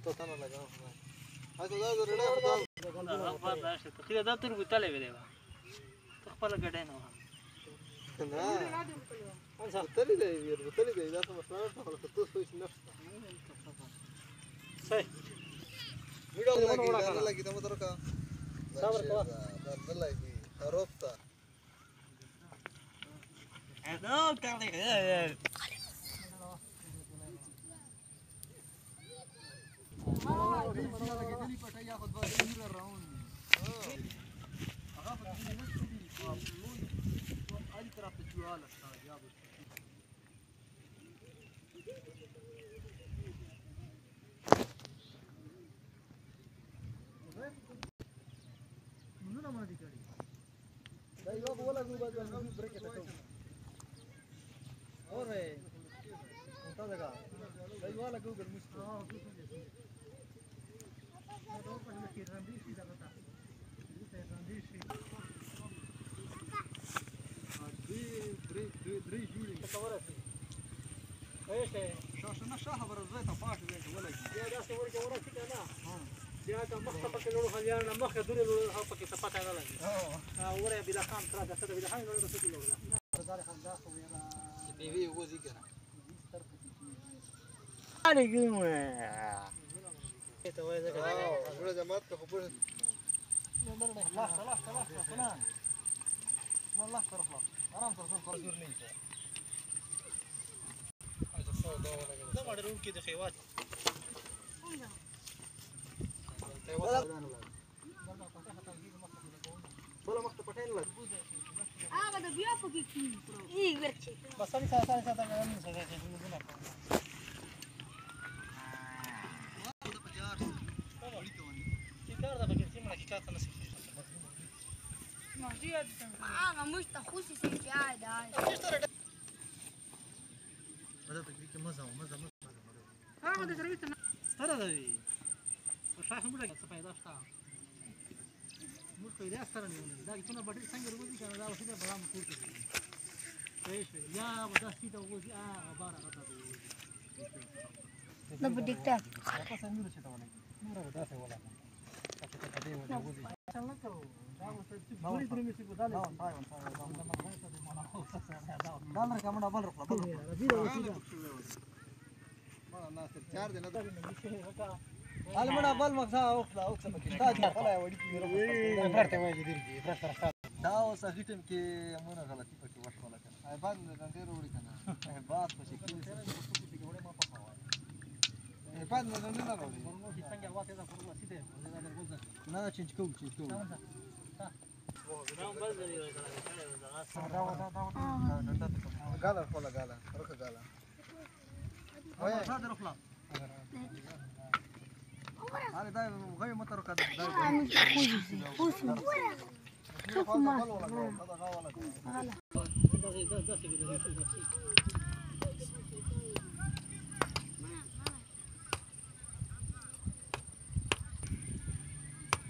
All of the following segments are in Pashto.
تو تنه لګاو هڅه دا رډه خدا په داسه ته خیر دا تر بوتاله ویلې ته خپل ګډه نه نه بوتلې دی دا څه مسله نه خلاص ته څه هیڅ نفس صحیح ویډیو لګی ته متر کا صبر کوه دا لګی خراب تا نو کړی شاشنه شاه ورزه ته پاټ وې ولا یا دا څه ورکه ورکه نه بیا دا مخته پکې نور خلیان مخه دورې نور پکې ته پته نه لګي اوره بلا خان تر دا څه بلا خان نور څه کیلو ده زار خان دا خو یلا بي وي وځي کنه اړې ګمه ته وای دا ټول جماعت ته خبره الله الله الله فلان والله ترفع آرام تر څو جوړ نه دي دا ماډرون کې د خیوات ولا مخته پټین لګ هغه د بیا په کې ای ورچې بس ساري ساته غوښنه څنګه چې موږ نه کوو چې کار دا پکې سیمه کې کاته نه شي هغه مش ته خوشي سي چې عاده دا پکې کې مزه هغه د سرویس نه ستاره دی په شاخ موږ څه پیدا شته موږ پیدا ستاره نه دا څنګه بټي څنګه وروځي کنه دا وسیله بلا مکور کوي ايش یا ودا سیده وځي هغه بار هغه د بډیکټا تاسو موږ څه ته ولې نور ودا څه ولا تاسو ته دې وځي څنګه کوو دا وسه چې ګوري درې مې څه بداله دا نه کومه بل رخصه ما الناس چار دي نه حال مړه بل مخه اوخلا پکې تا دي خلای وړي کې برته وایي دي برته دا اوس هیټم کې مونږه غلطي پکې وشوله کنه ay بعد نه ډېر وړي کنه بعد پکې کې وړي ما په خوا بعد نه نه وړي څنګه واته دا فرما سیده نه چینج کوم غالا خپل غالا رخه غالا وای دا رخلا هغه دا غوي متر کړه دا خوشي شوف ما هذا غالا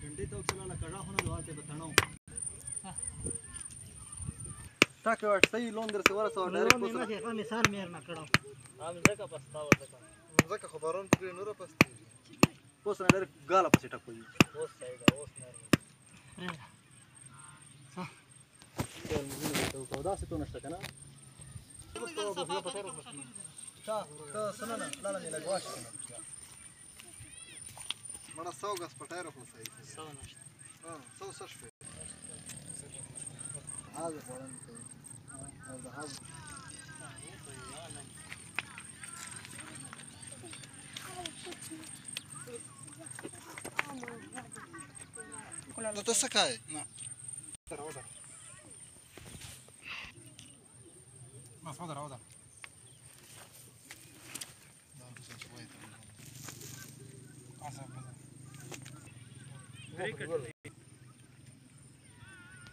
ډنډې ته وڅلاله کړه خو نه واته بتاڼو تا کې ورته لون در څو ورسو ډایرکټ نه نه مثال مېر نه کړه هم ځکه پستا ورته ځکه خبرون پرې نور پستی اوس نه ډایرکټ غالا پسې ټکوي اوس صحیح ده اوس نه صح ته دا څه تو نشته کنه ته سننه لاله نه لګواش کنه مړه 100 غس پټای راخو صحیح 100 نشته ها 100 سش په هذا فلان هذا هذا لا تسكاي نعم ما صدر عوده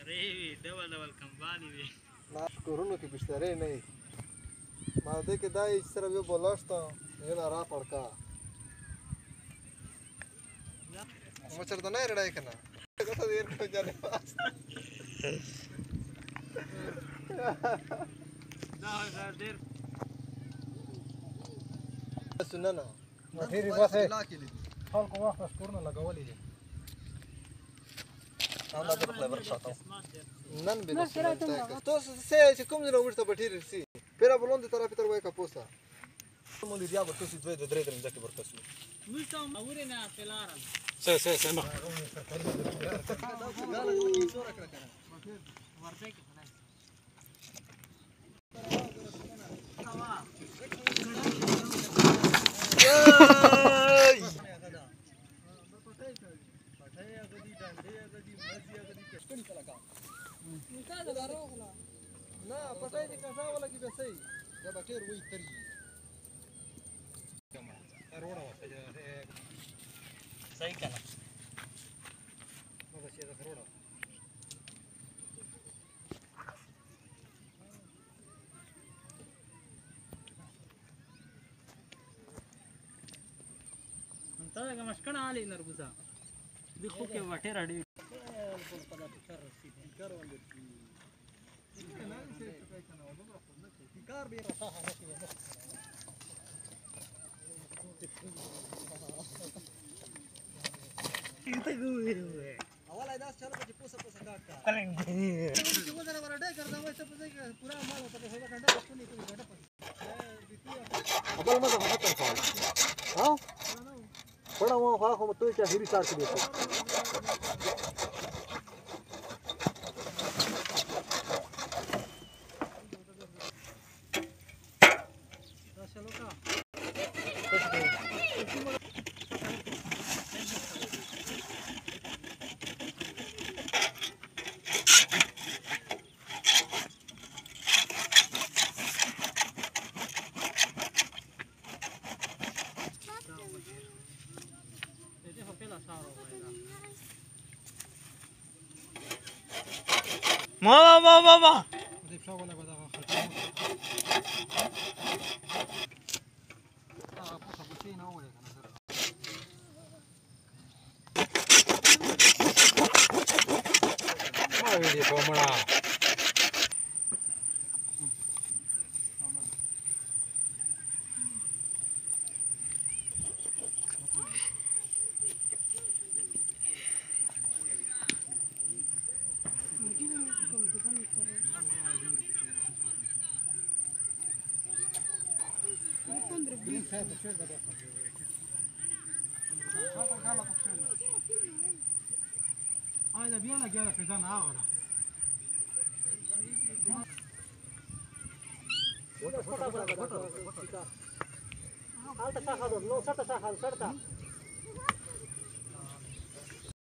ری ډول کمبالي وي لاس کورونو کې بشتري نه ما دې کې دای سره به بولاشته نه را پړکا مو چرته نه رډای کنه څه دې ورکو ځاله دا ډېر سننه ډېرې بسې لا کېلې خلکو وخت سپورونه لګولي دي الله دې خپل ورشاته نن به تو سه چې کوم نه ورته بټیر سي پیرا بلوند طرف تر وای کا پوسا مولي بیا ورته سي دوی د درې درې ځکه ورکسو مشته اورې نه پلارم سه ما ورته کې نه پټای دې کزا ولا کې به سي دا بټیر وای تری روړه وسه صحیح کنه نو دا چې دا روړه انت دا مشکن علي نرګوزا دي خو کې وټه راډي بالکل پدا فکر رسي فکر ولې کار به صحه نشي ته ګوې اول ایداس چلو چې پوسه کاټ کا کلنګ چې وځره ورډه کردا وای ته پځای پورا مال ته هغه ډنډه پښتوني کوي ډنډه پځ خپل مزه ختم کړه ها پړه مو خو مو ته چې هری سار کې دیته دا چلو کا ما دې څو ولا غدا خلک پوسه پوسه نه وله کنه سره ما ویلې کومړه green fat the shirt that da bia la gara pedana agora alta caja no salta